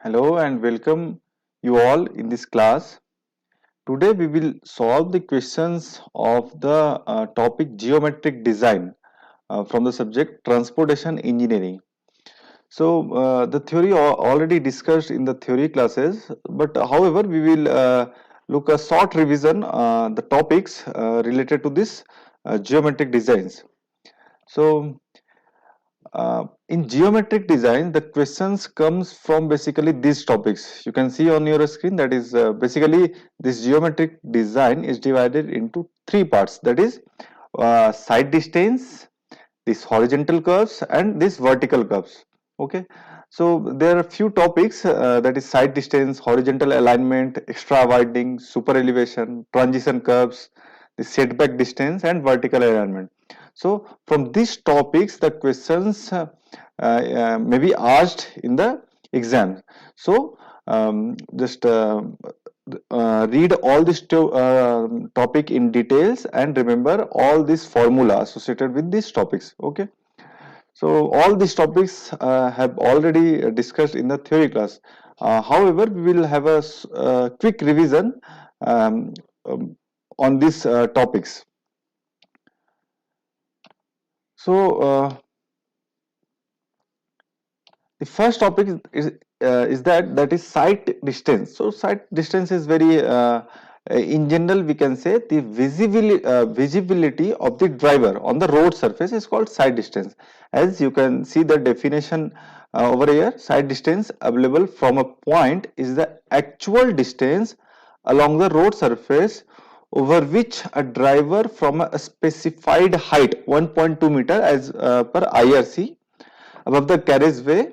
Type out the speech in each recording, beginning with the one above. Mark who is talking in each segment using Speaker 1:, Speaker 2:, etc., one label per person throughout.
Speaker 1: Hello and welcome you all in this class. Today we will solve the questions of the topic geometric design from the subject transportation engineering. The theory already discussed in the theory classes, but however we will look a short revision the topics related to this geometric designs. So in geometric design, the questions comes from basically these topics. You can see on your screen that is basically this geometric design is divided into three parts. That is side distance, this horizontal curves, and this vertical curves. Okay, so there are few topics that is side distance, horizontal alignment, extra widening, super elevation, transition curves, the setback distance, and vertical alignment. So from these topics, the questions may be asked in the exam. So just read all this topic in details and remember all this formula associated with these topics. Okay. So all these topics have already discussed in the theory class. However, we will have a quick revision um, um, on these topics. So the first topic is that is sight distance. So sight distance is very in general we can say the visibility of the driver on the road surface is called sight distance. As you can see the definition over here, sight distance available from a point is the actual distance along the road surface over which a driver from a specified height 1.2 meter as per IRC above the carriageway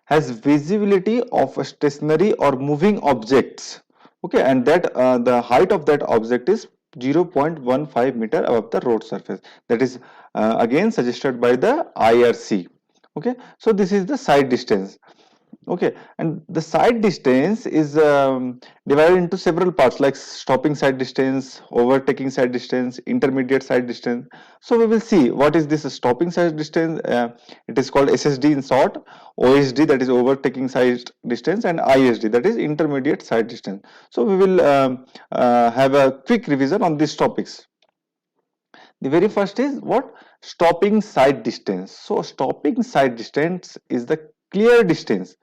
Speaker 1: has visibility of stationary or moving objects. Okay, and that the height of that object is 0.15 meter above the road surface. That is again suggested by the IRC. Okay, so this is the side distance. Okay, and the side distance is divided into several parts like stopping side distance, overtaking side distance, intermediate side distance. So we will see what is this stopping side distance. It is called SSD in short, OSD that is overtaking side distance, and ISD that is intermediate side distance. So we will have a quick revision on these topics. The very first is what? Stopping side distance. So stopping side distance is the clear distance.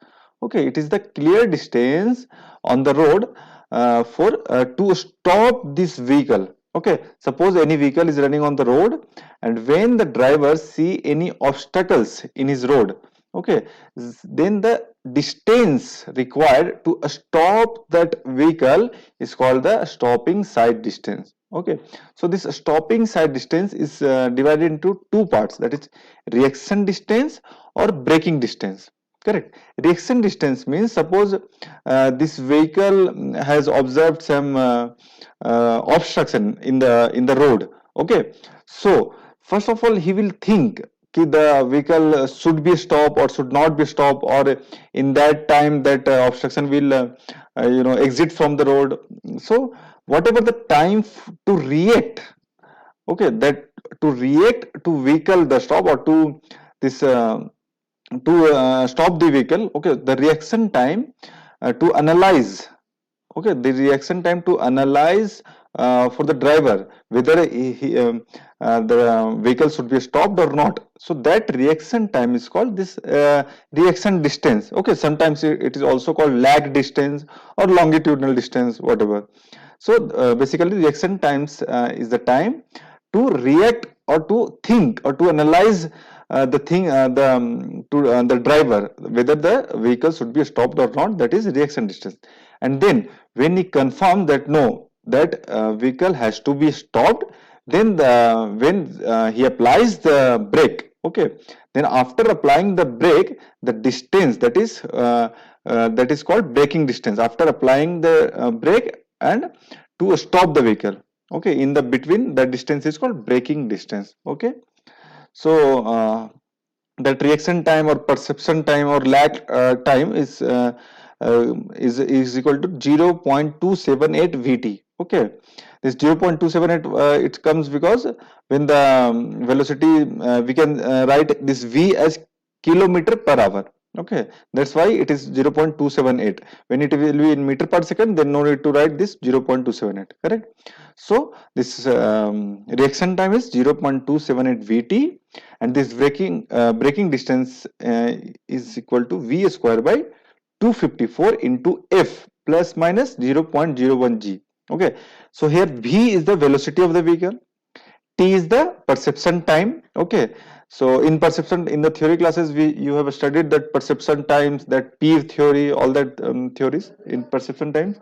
Speaker 1: Okay, it is the clear distance on the road for to stop this vehicle. Okay, suppose any vehicle is running on the road, and when the driver see any obstacles in his road, okay, then the distance required to stop that vehicle is called the stopping side distance. Okay, so this stopping side distance is divided into two parts, that is reaction distance or braking distance. Correct. Reaction distance means suppose this vehicle has observed some obstruction in the road. Okay, so first of all he will think कि the vehicle should be stopped or should not be stopped, or in that time that obstruction will exit from the road. So whatever the time to react, okay, that to react to vehicle the stop or to this to stop the vehicle, okay, the reaction time to analyze, okay, the reaction time to analyze for the driver whether the vehicle should be stopped or not. So that reaction time is called this reaction distance. Okay, sometimes it is also called lag distance or longitudinal distance, whatever. So basically reaction times is the time to react or to think or to analyze the thing to the driver whether the vehicle should be stopped or not. That is reaction distance. And then when he confirms that no, that vehicle has to be stopped, then when he applies the brake, okay, then after applying the brake, the distance that is called braking distance after applying the brake and to stop the vehicle. Okay, in the between the distance is called braking distance. Okay, so that reaction time or perception time or lag time is equal to 0.278 VT. Okay, this 0.278 it comes because when the velocity we can write this V as kilometer per hour. Okay, that's why it is 0.278. When it will be in meter per second, then no need to write this 0.278, correct? So this reaction time is 0.278 Vt, and this braking distance is equal to V square by 254 into F plus minus 0.01 G. Okay, so here V is the velocity of the vehicle, T is the perception time. Okay, so in perception, in the theory classes, you have studied that perception times, that P theory, all that theories in perception times.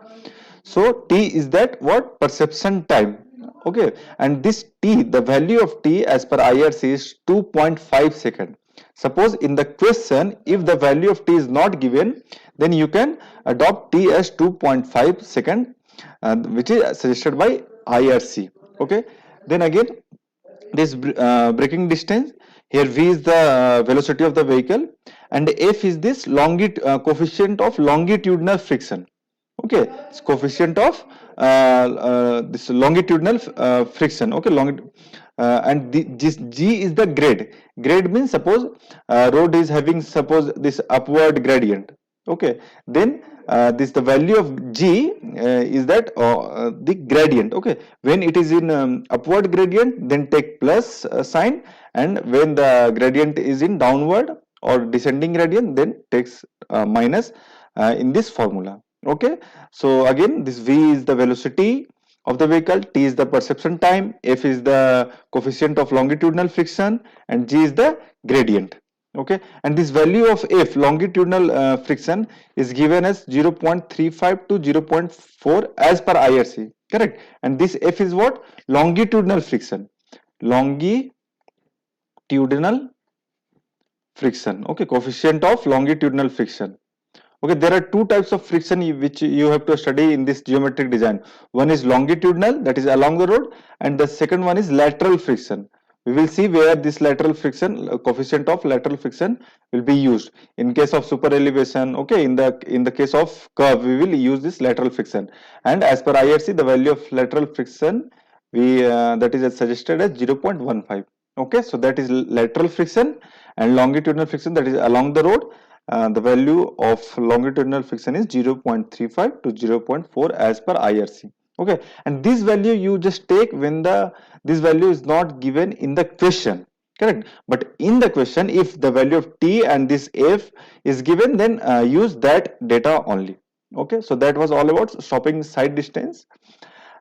Speaker 1: So T is that what perception time. Okay, and this T, the value of T as per IRC is 2.5 second. Suppose in the question, if the value of T is not given, then you can adopt T as 2.5 second, which is suggested by IRC. Okay, then again, this braking distance, here V is the velocity of the vehicle, and F is this coefficient of longitudinal friction. Okay, it's coefficient of this longitudinal friction. Okay, and this G is the grade. Grade means, suppose road is having, suppose, this upward gradient. Okay, then this the value of G is that the gradient. Okay, when it is in upward gradient, then take plus sign, and when the gradient is in downward or descending gradient, then takes minus in this formula. Okay, so again, this V is the velocity of the vehicle, T is the perception time, F is the coefficient of longitudinal friction, and G is the gradient. Okay, and this value of F, longitudinal friction, is given as 0.35 to 0.4 as per IRC, correct? And this F is what? Longitudinal friction. Longitudinal friction. Okay, coefficient of longitudinal friction. Okay, there are two types of friction which you have to study in this geometric design. One is longitudinal, that is along the road, and the second one is lateral friction. We will see where this lateral friction, coefficient of lateral friction, will be used. In case of super elevation, okay, in the case of curve, we will use this lateral friction. And as per IRC, the value of lateral friction, we that is suggested as 0.15. Okay, so that is lateral friction, and longitudinal friction, that is along the road. The value of longitudinal friction is 0.35 to 0.4 as per IRC. Okay, and this value you just take when this value is not given in the question, correct? But in the question, if the value of T and this F is given, then use that data only. Okay, so that was all about stopping side distance.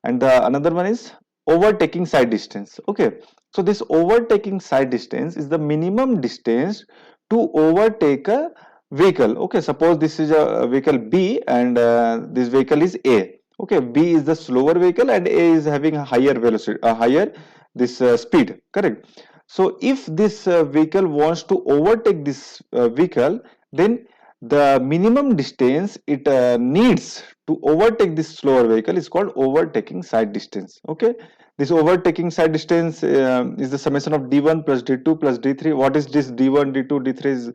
Speaker 1: And the another one is overtaking side distance. Okay, so this overtaking side distance is the minimum distance to overtake a vehicle. Okay, suppose this is a vehicle B, and this vehicle is A. Okay, B is the slower vehicle and A is having a higher velocity, higher this speed, correct? So if this vehicle wants to overtake this vehicle, then the minimum distance it needs to overtake this slower vehicle is called overtaking side distance. Okay, this overtaking side distance is the summation of d1 plus d2 plus d3. What is this d1, d2, d3? Is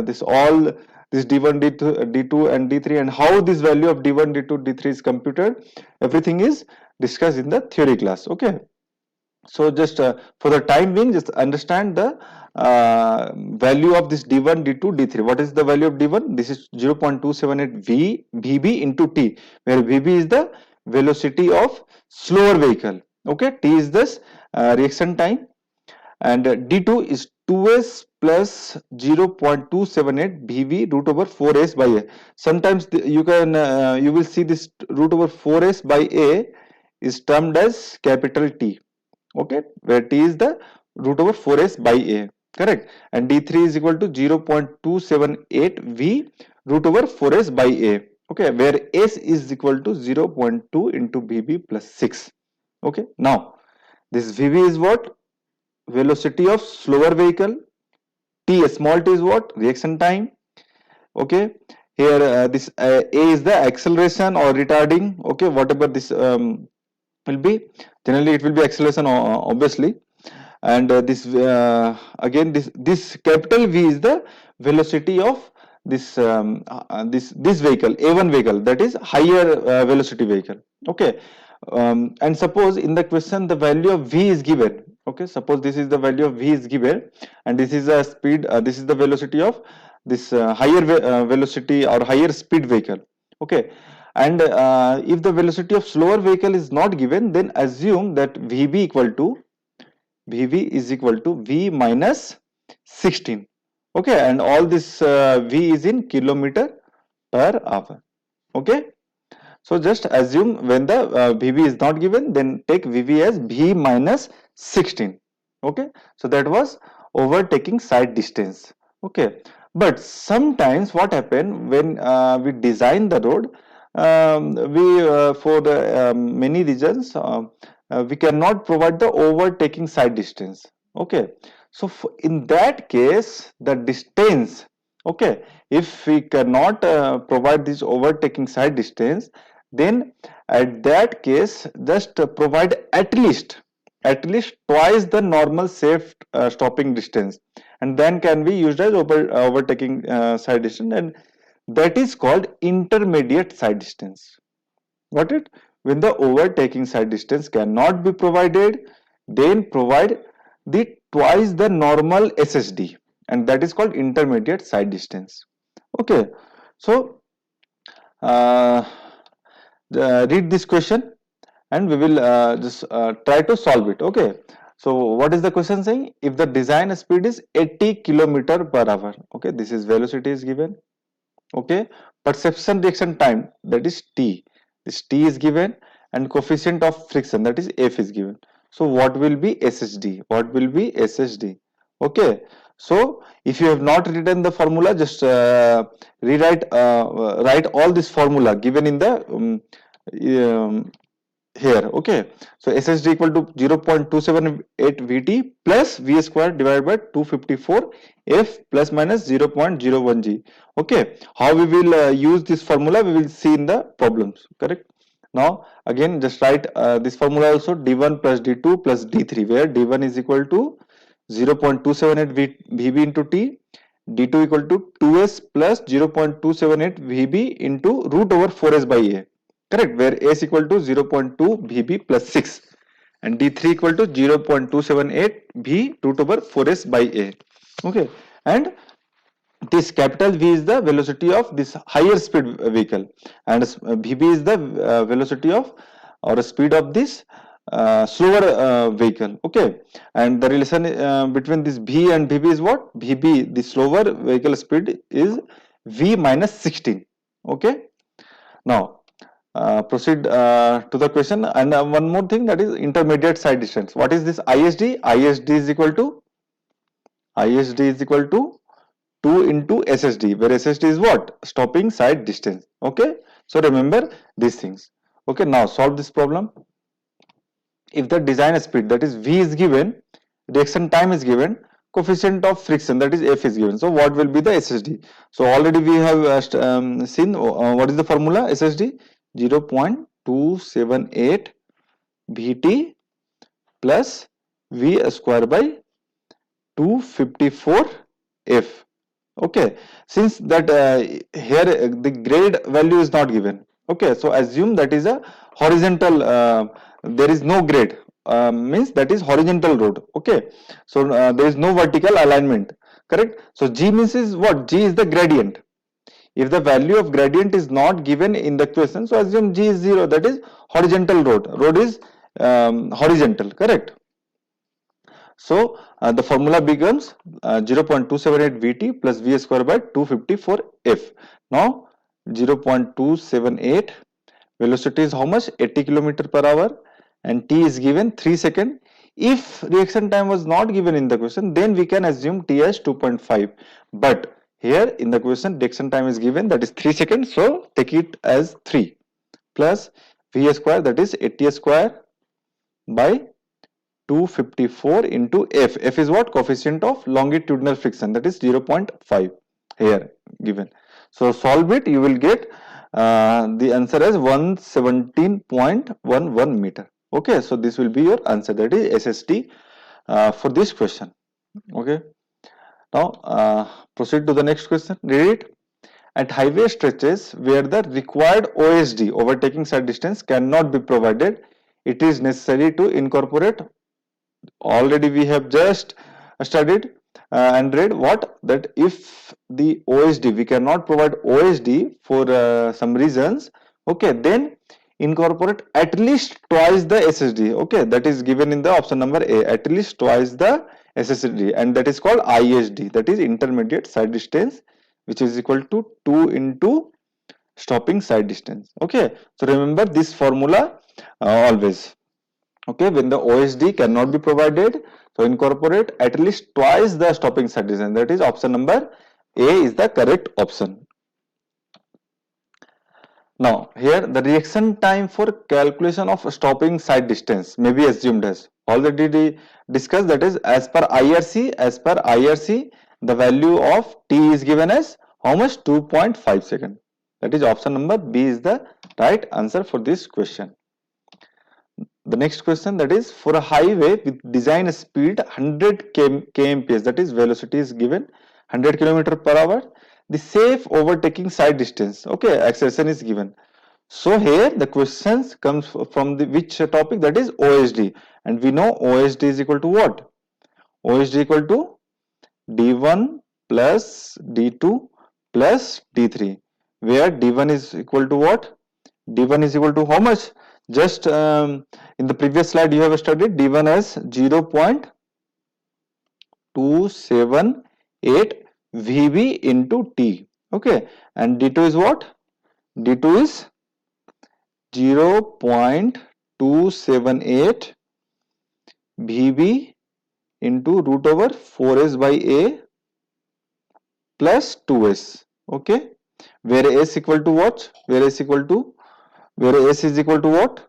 Speaker 1: this all this d1, d2 and d3, and how this value of d1, d2, d3 is computed? Everything is discussed in the theory class. Okay, so just for the time being, just understand the value of this d1, d2, d3. What is the value of d1? This is 0.278 vb into t, where vb is the velocity of slower vehicle. Okay, t is this reaction time, and d2 is 2s plus 0.278 bv root over 4s by a. Sometimes you will see this root over 4s by a is termed as capital T. Okay, where T is the root over 4s by a, correct? And d3 is equal to 0.278 v root over 4s by a. Okay, where s is equal to 0.2 into vb plus 6. Okay, now this vb is what? Velocity of slower vehicle. T, small t, is what? Reaction time. Okay, here this a is the acceleration or retarding. Okay, whatever this will be, generally it will be acceleration, obviously. And this again, this capital V is the velocity of this vehicle, A1 vehicle, that is higher velocity vehicle. Okay, and suppose in the question the value of V is given. Okay, suppose this is the value of V is given, and this is a speed, this is the velocity of this higher velocity or higher speed vehicle. Okay, and if the velocity of slower vehicle is not given, then assume that Vv is equal to V minus 16. Okay, and all this V is in kilometer per hour. Okay, so just assume when the Vv is not given, then take Vv as V minus 16. Okay, so that was overtaking side distance. Okay, but sometimes what happen when we design the road, we for the many regions we cannot provide the overtaking side distance. Okay, so in that case the distance, okay, if we cannot provide this overtaking side distance, then at that case just provide at least twice the normal safe stopping distance, and then can be used as overtaking side distance, and that is called intermediate side distance. Got it? When the overtaking side distance cannot be provided, then provide the twice the normal SSD, and that is called intermediate side distance. Okay, so uh, read this question and we will just try to solve it. Okay, so what is the question saying? If the design speed is 80 kilometer per hour, okay, this is velocity is given. Okay, perception reaction time, that is T, this T is given, and coefficient of friction, that is F, is given. So what will be SSD? What will be SSD? Okay, so if you have not written the formula, just write all this formula given in the um, here. Okay, so SSD equal to 0.278 VT plus V square divided by 254 F plus minus 0.01 G. Okay, how we will use this formula we will see in the problems. Correct. Now again just write this formula also, D1 plus D2 plus D3, where D1 is equal to 0.278 VB into T, D2 equal to 2S plus 0.278 VB into root over 4S by A. Correct, where A is equal to 0.2 VB plus 6 and D3 equal to 0.278 V root over 4S by A. Okay, and this capital V is the velocity of this higher speed vehicle, and VB is the velocity of or speed of this slower vehicle. Okay, and the relation between this V and VB is what? VB, the slower vehicle speed, is V minus 16. Okay, now proceed to the question, and one more thing, that is intermediate side distance. What is this ISD? ISD is equal to 2 into SSD, where SSD is what? Stopping side distance. Okay, so remember these things. Okay, now solve this problem. If the design speed, that is V, is given, reaction time is given, coefficient of friction, that is F, is given. So what will be the SSD? So already we have seen what is the formula. SSD 0.278 VT plus V square by 254 F. Okay, since that here the grade value is not given. Okay, so assume that is a horizontal, there is no grade, means that is horizontal road. Okay, so there is no vertical alignment. Correct. So G means is what? G is the gradient. If the value of gradient is not given in the question, so assume G is 0, that is horizontal road. Road is horizontal. Correct. So the formula becomes 0.278 Vt plus V square by 254 F. Now 0.278 velocity is how much? 80 kilometer per hour, and T is given 3 seconds. If reaction time was not given in the question, then we can assume T as 2.5. But here in the question reaction time is given, that is 3 seconds. So take it as 3 plus V square, that is 80 square by 254 into F. F is what? Coefficient of longitudinal friction, that is 0.5 here given. So solve it, you will get the answer as 117.11 meter. Okay, so this will be your answer, that is SST for this question. Okay, now proceed to the next question. Read it. At highway stretches where the required OSD, overtaking side distance, cannot be provided, it is necessary to incorporate, already we have just studied, and read what, that if the OSD, we cannot provide OSD for some reasons, okay, then incorporate at least twice the SSD, okay, that is given in the option number A, at least twice the SSD, and that is called ISD, that is intermediate side distance, which is equal to 2 into stopping side distance. Okay, so remember this formula always. Okay, when the OSD cannot be provided, so incorporate at least twice the stopping side distance, that is option number A is the correct option. Now here the reaction time for calculation of stopping side distance may be assumed as already discussed, that is as per IRC the value of T is given as how much, 2.5 second, that is option number B is the right answer for this question. The next question, that is for a highway with design speed 100 kmph, that is velocity is given 100 km per hour, the safe overtaking side distance, okay, acceleration is given. So here the questions comes from the which topic, that is OSD, and we know OSD is equal to what? OSD equal to D1 plus D2 plus D3, where D1 is equal to what? D1 is equal to how much? Just in the previous slide you have studied D1 as 0.278 VB into T, okay, and D2 is what? D2 is 0.278 VB into root over 4s by A plus 2s, okay, where s equal to what? Where s equal to, where s is equal to what?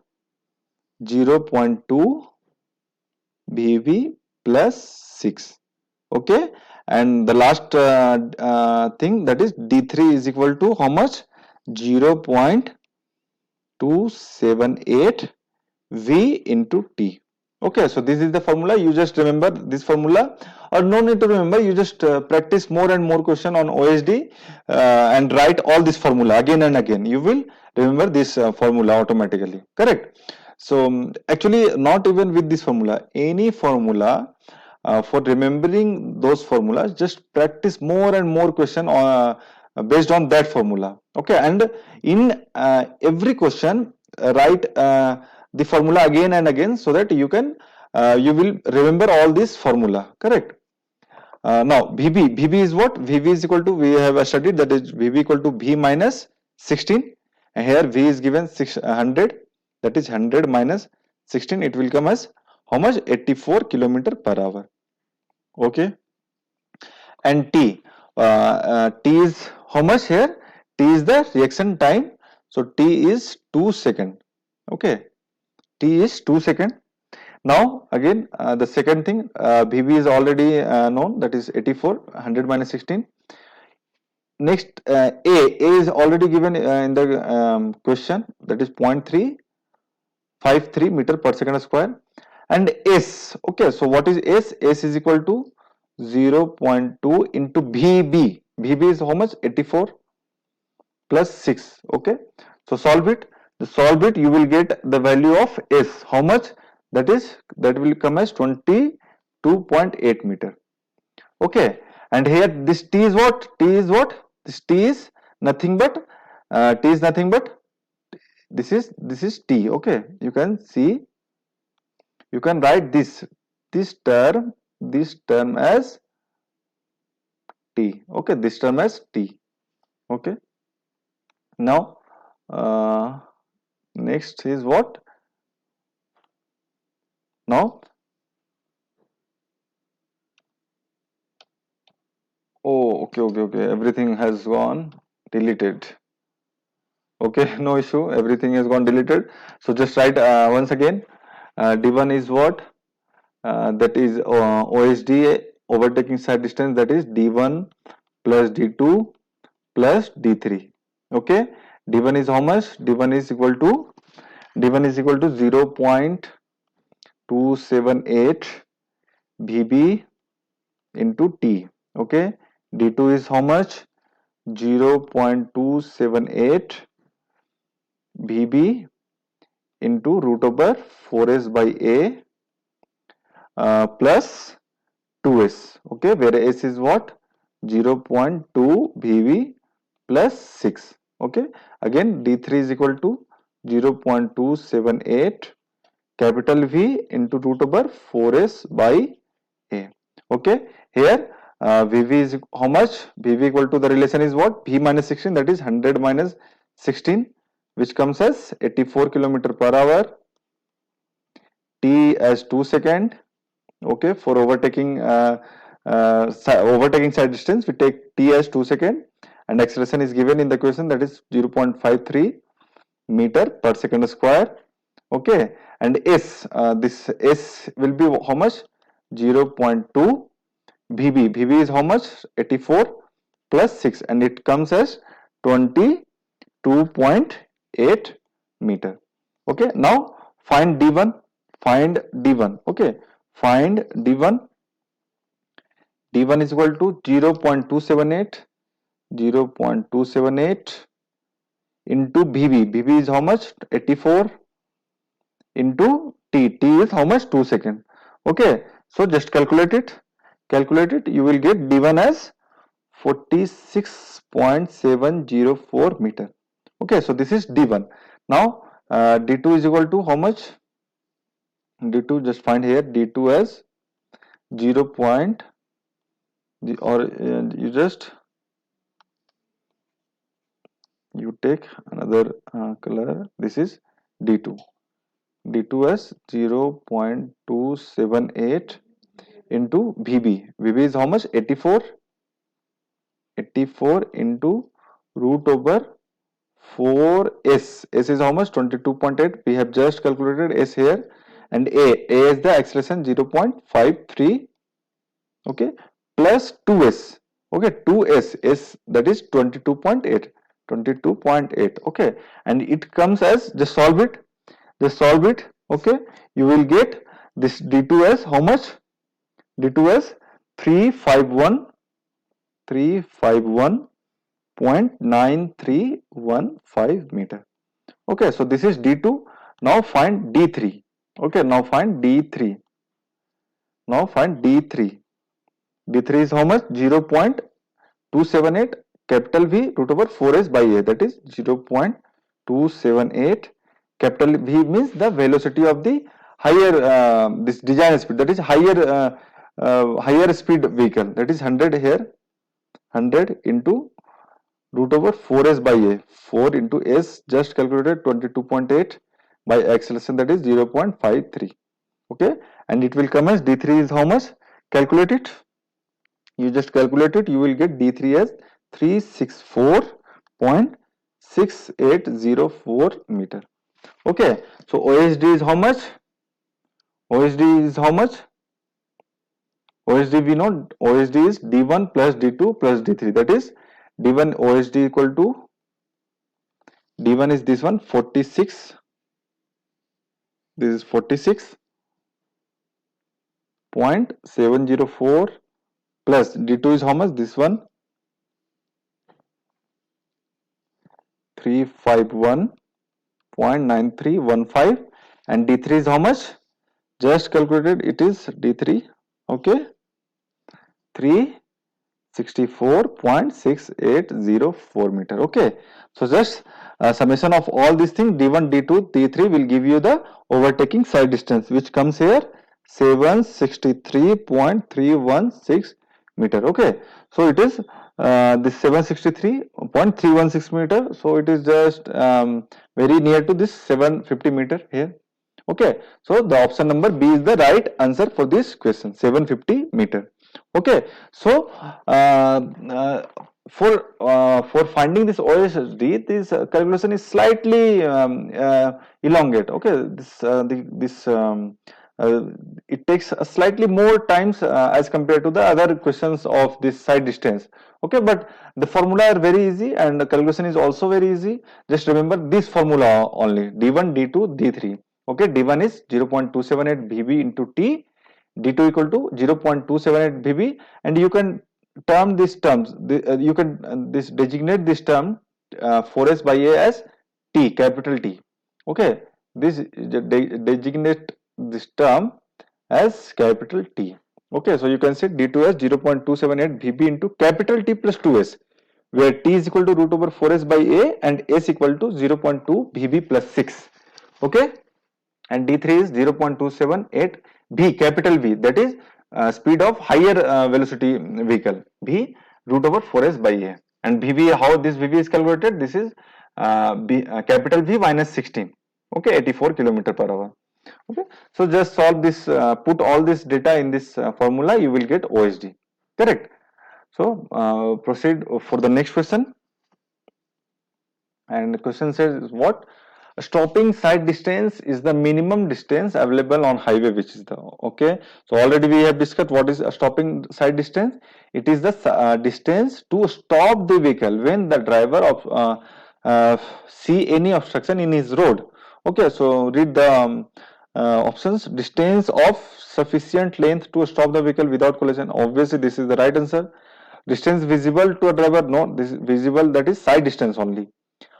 Speaker 1: 0.2 VB plus 6, okay, and the last thing, that is D3 is equal to how much? 0.278 V into T. Okay, so this is the formula. You just remember this formula, or no need to remember, you just practice more and more question on OSD and write all this formula again and again. You will remember this formula automatically, correct? So actually not even with this formula, any formula, for remembering those formulas, just practice more and more question based on that formula, okay, and in every question write the formula again and again, so that you can you will remember all this formula, correct? Now VB is what? VB is equal to, we have studied, that is VB equal to V minus 16, and here V is given 600, that is 100 minus 16, it will come as how much? 84 kilometer per hour, okay, and T is how much here? T is the reaction time, so T is 2 second, okay, T is 2 second. Now again the second thing, VB is already known, that is 84, 100 minus 16. Next A is already given in the question, that is 0.353 meter per second square, and S, okay, so what is S? S is equal to 0.2 into VB. VB is how much? 84 plus 6, okay, so solve it. Solve it, you will get the value of S, how much? That is, that will come as 22.8 meter, okay, and here this T is what? T is what? This T is nothing but T is nothing but this is T, okay, you can see, you can write this term as T, okay, this term as T, okay. Now next is what? Now, oh, okay, everything has gone deleted, okay, no issue, everything has gone deleted. So just write once again, D1 is what? That is OSD, overtaking side distance, that is D1 plus D2 plus D3, okay. D1 is how much? D1 is equal to, D1 is equal to 0.278 VB into T, okay. D2 is how much? 0.278 VB into root over 4s by A plus 2s, okay, where s is what, 0.2 VV plus 6, okay. Again d3 is equal to 0.278 capital V into root over 4s by a, okay. Here VV is how much, VV equal to, the relation is what, V minus 16, that is 100 minus 16, which comes as 84 kilometer per hour. T as 2 second, okay. For overtaking side distance, we take t as 2 second, and acceleration is given in the question, that is 0.53 meter per second square, okay. And s, this s will be how much, 0.2 VB. VB is how much, 84 plus 6, and it comes as 22.8 meter, okay. Now find d1, find d1, okay. Find d1. d1 is equal to 0.278 into VB. VB is how much, 84 into t. T is how much, 2 second, okay. So just calculate it, you will get d1 as 46.704 meter, okay. So this is d1. Now d2 is equal to how much, d2, just find here, d2 as 0. You just, you take another color, this is d2. d2 as 0.278 into VB. VB is how much, 84 into root over 4s. S is how much, 22.8. We have just calculated s here, and a is the acceleration, 0.53, okay, plus 2s, okay. 2s, s, that is 22.8, okay. And it comes as, just solve it, okay. You will get this d2 as how much, d2 as 351.9315 meter, okay. So this is d2. Now find d3, okay. Now find d3. d3 is how much, 0.278 capital V root over 4s by a, that is 0.278. Capital V means the velocity of the higher this design speed, that is higher speed vehicle, that is 100 here, 100 into root over 4s by a, 4 into s, just calculated 22.8 by acceleration, that is 0.53, okay. And it will come as d3 is how much, calculate it, you just calculate it, you will get d3 as 364.6804 meter, okay. So OSD is how much, OSD we know, OSD is d1 plus d2 plus d3, that is d1 OSD equal to, d1 is this one, 46, this is 46.704 plus d2 is how much, this one, 351.9315, and d3 is how much, just calculated, it is d3, okay, 364.680 meter, okay. So just summation of all these things, d1, d2, d3 will give you the overtaking side distance, which comes here 763.316 meter, okay. So it is this 763.316 meter, so it is just very near to this 750 meter here, okay. So the option number B is the right answer for this question, 750 meter, okay. So for finding this OSD, this calculation is slightly elongate, okay. It takes a slightly more times as compared to the other questions of this side distance, okay. But the formula are very easy, and the calculation is also very easy. Just remember this formula only, d1, d2, d3, okay. d1 is 0.278 VB into t, d2 equal to 0.278 VB, and you can term these terms, you can this designate this term 4s by a as t, capital T, okay. This designate this term as capital T, Okay, so you can say d2 as 0.278 VB into capital T plus 2s, where T is equal to root over 4s by A and S equal to 0.2 VB plus 6. Okay, and D3 is 0.278 V, capital V, that is speed of higher velocity vehicle, V root over 4s by A. And VB, how this VB is calculated? This is capital V minus 16. Okay, 84 kilometer per hour. Okay, so just solve this, put all this data in this formula, you will get OSD. Correct. So proceed for the next question. And the question says what? Stopping sight distance is the minimum distance available on highway, which is the, okay, so already we have discussed what is a stopping sight distance. It is the distance to stop the vehicle when the driver of see any obstruction in his road. Okay, so read the options. Distance of sufficient length to stop the vehicle without collision, obviously this is the right answer. Distance visible to a driver, no, this is visible, that is sight distance only.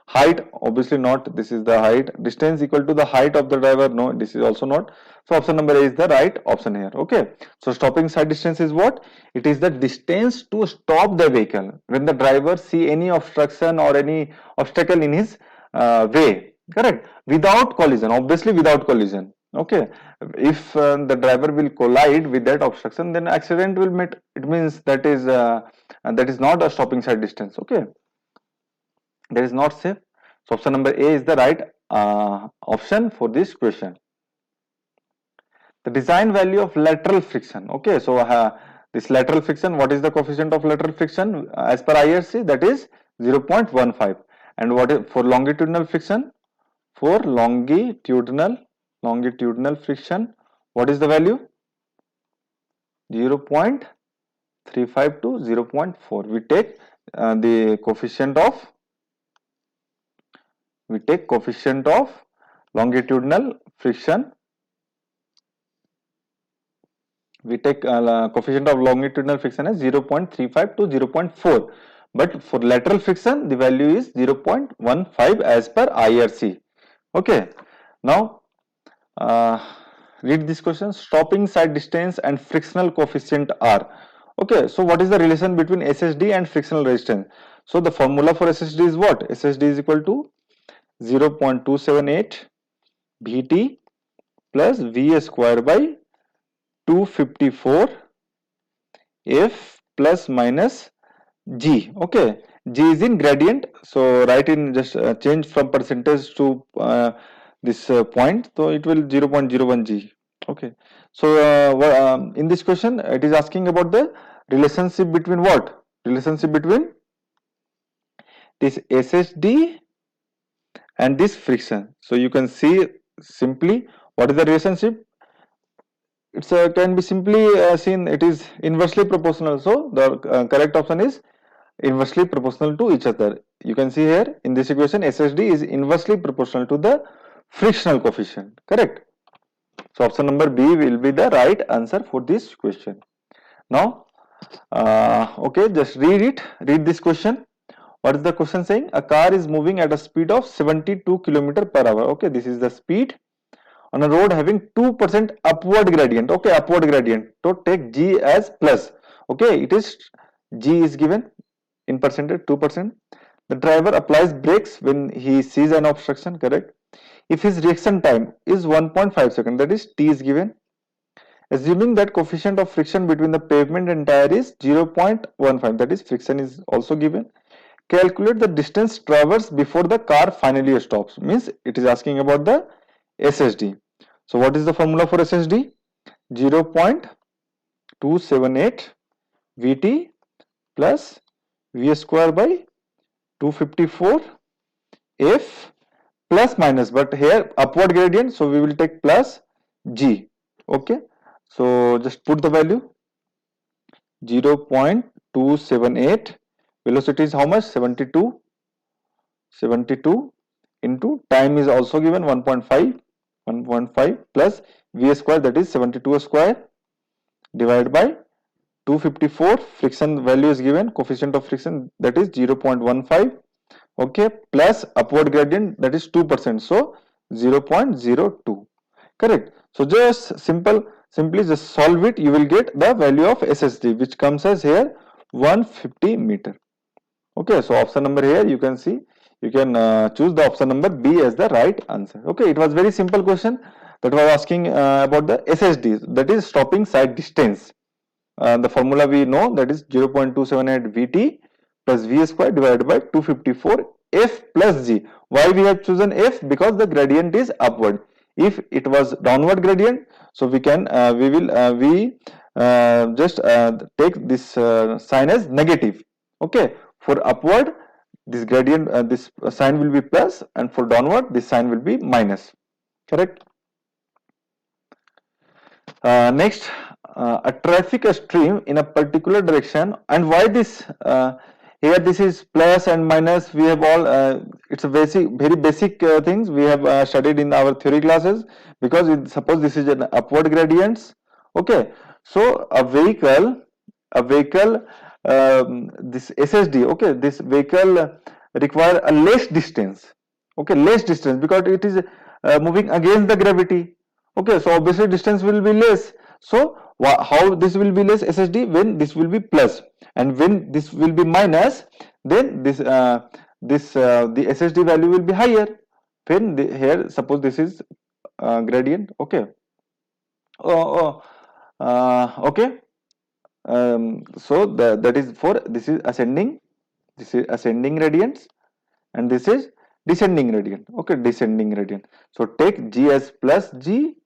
Speaker 1: Height, obviously not, this is the height. Distance equal to the height of the driver, no, this is also not. So option number A is the right option here. Okay, so stopping sight distance is what? It is the distance to stop the vehicle when the driver see any obstruction or any obstacle in his way. Correct, without collision, obviously without collision. Okay, if the driver will collide with that obstruction, then accident will meet. It means that is not a stopping sight distance. Okay, that is not safe. So option number A is the right option for this question. The design value of lateral friction. Okay, so this lateral friction, what is the coefficient of lateral friction as per IRC? That is 0.15. And what is for longitudinal friction? For longitudinal friction, what is the value? 0.35 to 0.4. We take the coefficient of longitudinal friction. We take coefficient of longitudinal friction as 0.35 to 0.4. But for lateral friction, the value is 0.15 as per IRC. Okay. Now, read this question. Stopping sight distance and frictional coefficient are. Okay. So, what is the relation between SSD and frictional resistance? So, the formula for SSD is what? SSD is equal to 0.278 Vt plus Va square by 254 F plus minus G. Okay, G is in gradient, so write in just change from percentage to this point, so it will 0.01 G. Okay, so in this question it is asking about the relationship between what? Relationship between this SSD and this friction. So you can see simply what is the relationship. It's can be simply seen, it is inversely proportional. So the correct option is inversely proportional to each other. You can see here in this equation SSD is inversely proportional to the frictional coefficient. Correct. So option number B will be the right answer for this question. Now, okay, just read this question. What is the question saying? A car is moving at a speed of 72 km per hour. Okay, this is the speed on a road having 2% upward gradient. Okay, upward gradient. So take G as plus. Okay, it is G is given in percentage 2%. The driver applies brakes when he sees an obstruction. Correct. If his reaction time is 1.5 seconds, that is T is given. Assuming that coefficient of friction between the pavement and tire is 0.15, that is friction is also given. Calculate the distance traversed before the car finally stops. Means it is asking about the SSD. So what is the formula for SSD? 0.278 Vt plus V square by 254 F plus minus, but here upward gradient, so we will take plus G. Okay, so just put the value 0.278. Velocity is how much? 72 into time is also given 1.5 plus V square, that is 72 square, divided by 254. Friction value is given, coefficient of friction, that is 0.15. Okay, plus upward gradient, that is 2%, so 0.02. Correct. So just simple simply just solve it, you will get the value of SSD, which comes as here 150 meter. Okay, so option number here you can see, you can choose the option number B as the right answer. Okay, it was very simple question that was asking about the SSD, that is stopping site distance. The formula we know, that is 0.278 Vt plus V square divided by 254 F plus G. Why we have chosen F? Because the gradient is upward. If it was downward gradient, so we can just take this sign as negative. Okay, for upward this gradient, this sign will be plus, and for downward this sign will be minus. Correct. Next, a traffic stream in a particular direction, and why this here this is plus and minus, we have all it's a very basic things we have studied in our theory classes. Because suppose this is an upward gradients. Okay, so a vehicle this SSD, okay, this vehicle require a less distance. Okay, less distance, because it is moving against the gravity. Okay, so obviously distance will be less. So how this will be less SSD? When this will be plus, and when this will be minus, then the SSD value will be higher. When here suppose this is gradient. Okay. Okay. So that is for, this is ascending radians, and this is descending gradient. Okay, descending gradient. So take G as plus G,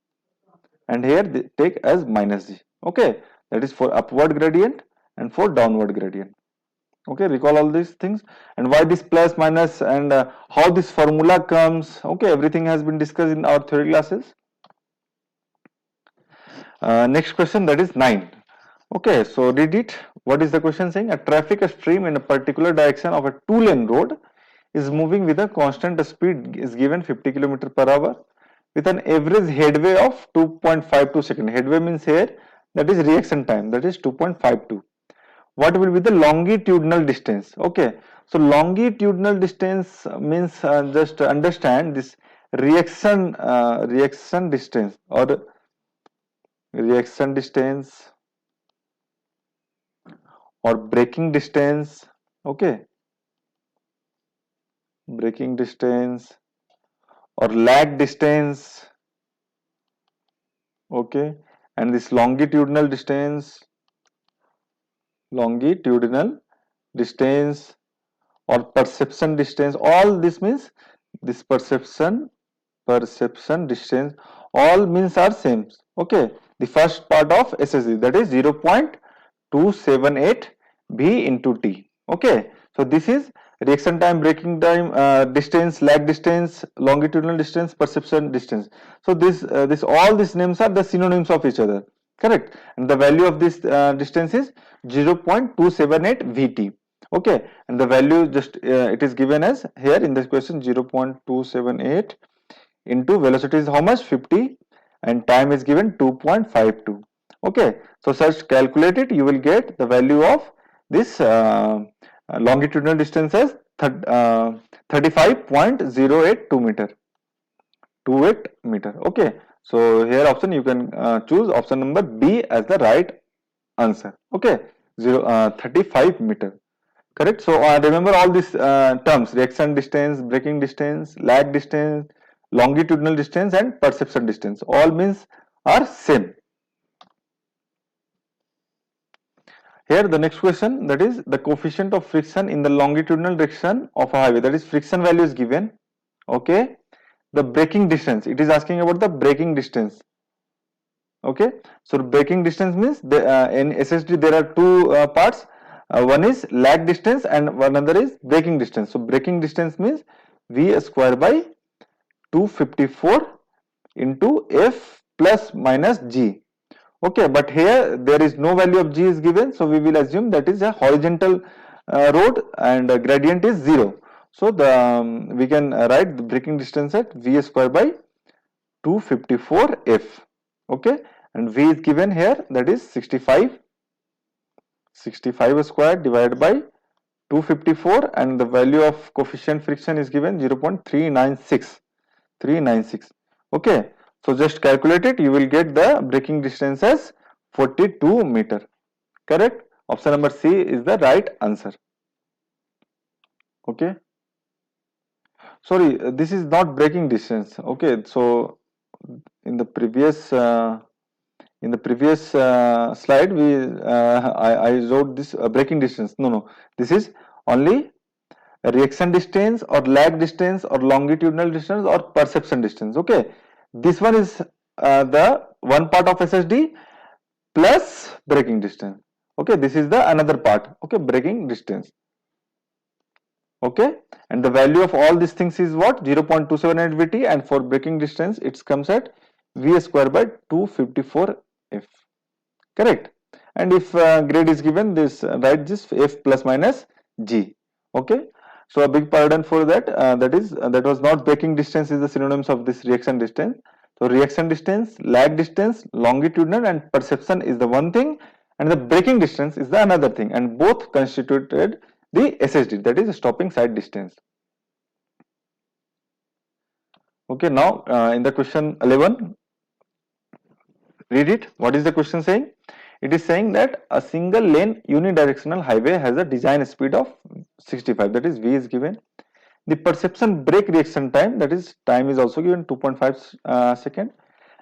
Speaker 1: and here take as minus G. Okay, that is for upward gradient and for downward gradient. Okay, recall all these things, and why this plus minus, and how this formula comes. Okay, everything has been discussed in our theory classes. Next question, that is 9. Okay, so read it. What is the question saying? A traffic stream in a particular direction of a 2-lane road is moving with a constant speed is given 50 km per hour with an average headway of 2.52 seconds. Headway means here, that is reaction time, that is 2.52. What will be the longitudinal distance? Okay, so longitudinal distance means just understand this reaction distance, or reaction distance, or braking distance. Okay, braking distance, or lag distance. Okay, and this longitudinal distance, or perception distance. All this means this perception distance, all means are same. Okay, the first part of SSD, that is 0.278 V into T. Okay, so this is reaction time, braking time, distance, lag distance, longitudinal distance, perception distance. So this all these names are the synonyms of each other. Correct, and the value of this distance is 0.278 Vt. Okay, and the value just it is given as here in this question 0.278 into velocity is how much, 50, and time is given 2.52. Okay, so such calculate it, you will get the value of this longitudinal distance as 35.082 meter, 28 meter. Okay, so here option you can choose option number B as the right answer. Okay, 35 meter. Correct. So remember all these terms: reaction distance, braking distance, lag distance, longitudinal distance, and perception distance. All means are same. Here the next question, that is the coefficient of friction in the longitudinal direction of a highway, that is friction value is given. Okay, the braking distance, it is asking about the braking distance. Okay, so braking distance means in SSD there are two parts. One is lag distance and one another is braking distance. So braking distance means V square by 254 into F plus minus G. Okay, but here there is no value of G is given, so we will assume that is a horizontal road, and gradient is 0. So the we can write the braking distance at V square by 254 F. Okay, and V is given here, that is 65 square divided by 254, and the value of coefficient friction is given 0.396. Okay, So just calculate it, you will get the braking distance as 42 meter. Correct? Option number C is the right answer. Okay. Sorry, this is not braking distance. Okay, so in the previous slide, I wrote this braking distance. No, this is only reaction distance or lag distance or longitudinal distance or perception distance. Okay, this one is the one part of SSD plus braking distance. Okay, this is the another part. Okay, braking distance. Okay, and the value of all these things is what? 0.278 VT, and for braking distance it comes at V square by 254 F. Correct? And if grade is given, this write this F plus minus G. Okay, so a big pardon for that. That was not braking distance is the synonyms of this reaction distance. So reaction distance, lag distance, longitudinal and perception is the one thing, and the braking distance is the another thing, and both constituted the SSD, that is stopping side distance. Okay, now in the question 11, read it. What is the question saying? It is saying that a single lane unidirectional highway has a design speed of 65, that is V is given. The perception brake reaction time, that is time is also given 2.5 second,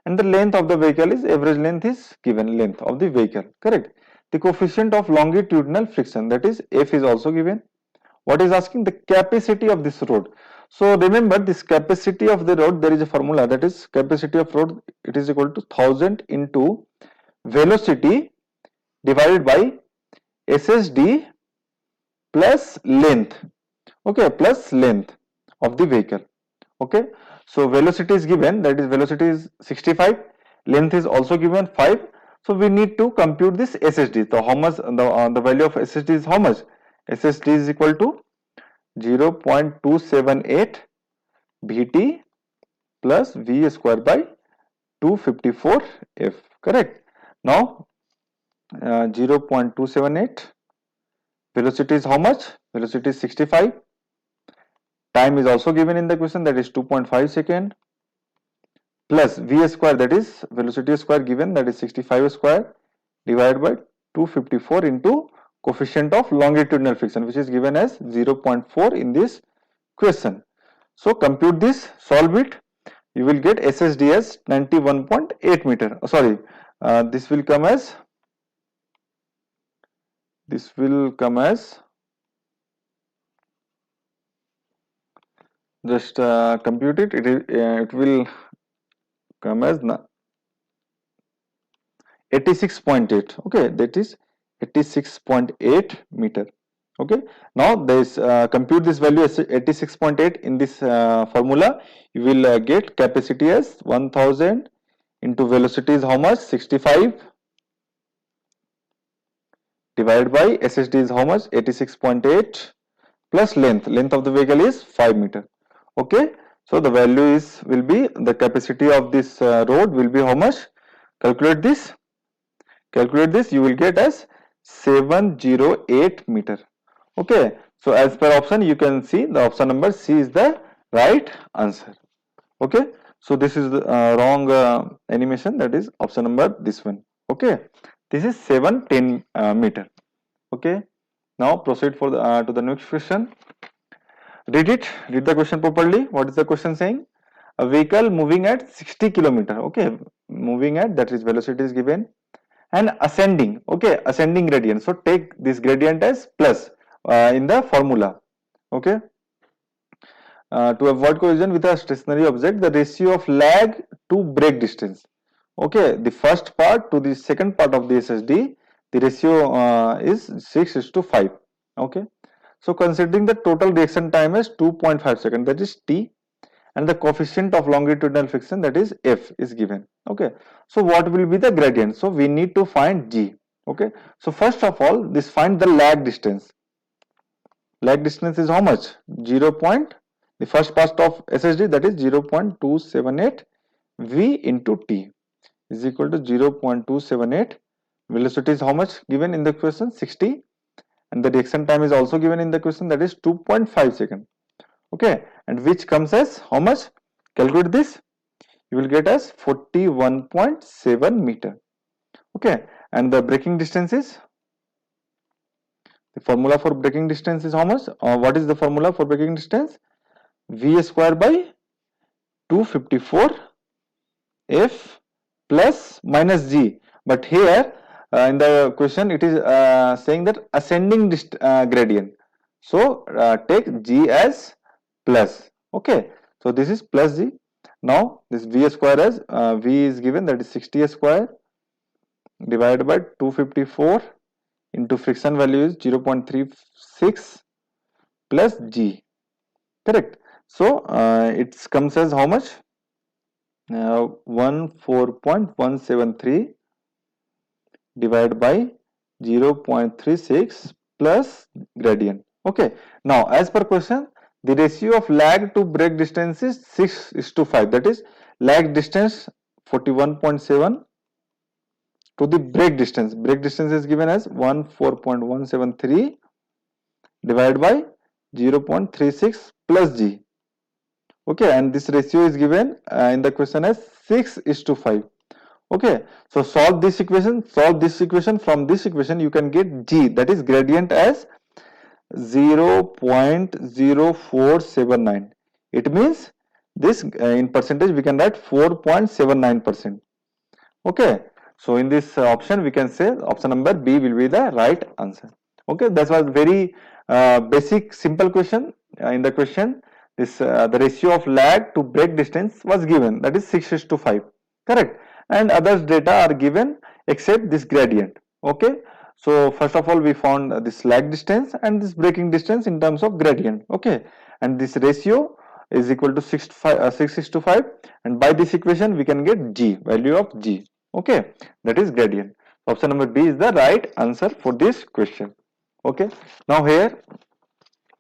Speaker 1: and the length of the vehicle is average length is given, length of the vehicle. Correct? The coefficient of longitudinal friction, that is F, is also given. What is asking? The capacity of this road. So remember, this capacity of the road, there is a formula, that is capacity of road, it is equal to 1000 into velocity divided by SSD plus length. Okay, plus length of the vehicle. Okay, so velocity is given, that is velocity is 65, length is also given 5. So we need to compute this SSD. So how much the value of SSD is how much? SSD is equal to 0.278 Vt plus V square by 254 F. Correct? Now 0.278, velocity is how much? Velocity is 65. Time is also given in the question, that is 2.5 second, plus V square, that is velocity square given, that is 65 square, divided by 254 into coefficient of longitudinal friction, which is given as 0.4 in this question. So compute this, solve it, you will get SSD as 91.8 meter. This will come as just compute it. It will come as 86.8. Okay, that is 86.8 meter. Okay, now this compute this value as 86.8 in this formula. You will get capacity as 1000 into velocity is how much? 65 divided by SSD is how much? 86.8 plus length of the vehicle is 5 meter. Okay, so the value is will be the capacity of this road will be how much? Calculate this, you will get as 708 meter. Okay, so as per option you can see the option number C is the right answer. Okay, so this is the wrong animation, that is option number this one. Okay, this is 710 meter. Okay, now proceed for the to the next question. Read the question properly. What is the question saying? A vehicle moving at 60 kilometer. Okay, moving at, that is velocity is given, and ascending. Okay, ascending gradient. So take this gradient as plus in the formula. Okay, to avoid collision with a stationary object, the ratio of lag to brake distance. Okay, the first part to the second part of the SSD, the ratio is 6:5. Okay, so considering the total reaction time as 2.5 seconds, that is T, and the coefficient of longitudinal friction, that is F, is given. Okay, so what will be the gradient? So we need to find G. Okay, so first of all, this find the lag distance. Lag distance is how much? 0. The first part of SSD, that is 0.278 V into T is equal to 0.278. Velocity is how much given in the question? 60, and the reaction time is also given in the question, that is 2.5 seconds. Okay, and which comes as how much? Calculate this. you will get as 41.7 meter. Okay, and the braking distance is, the formula for braking distance is how much? What is the formula for braking distance? V square by 254 F plus minus G. But here in the question it is saying that ascending gradient. So take G as plus. Okay. So this is plus G. Now this V square as V is given, that is 60 square divided by 254 into friction value is 0.36 plus G. Correct. So it comes as how much? 14.173 divided by 0.36 plus gradient. Okay. Now, as per question, the ratio of lag to brake distance is 6:5. That is, lag distance 41.7 to the brake distance. Brake distance is given as 14.173 divided by 0.36 plus G. Okay, and this ratio is given in the question as 6:5. Okay, so solve this equation. From this equation you can get G, that is gradient, as 0.0479. It means this in percentage we can write 4.79%. Okay, so in this option we can say option number B will be the right answer. Okay, that was very basic simple question. In the question, this the ratio of lag to brake distance was given, that is 6:5. Correct, and others data are given except this gradient. Okay, so first of all we found this lag distance and this braking distance in terms of gradient. Okay, and this ratio is equal to 6:5, and by this equation we can get G, value of G. Okay, that is gradient. Option number B is the right answer for this question. Okay, now here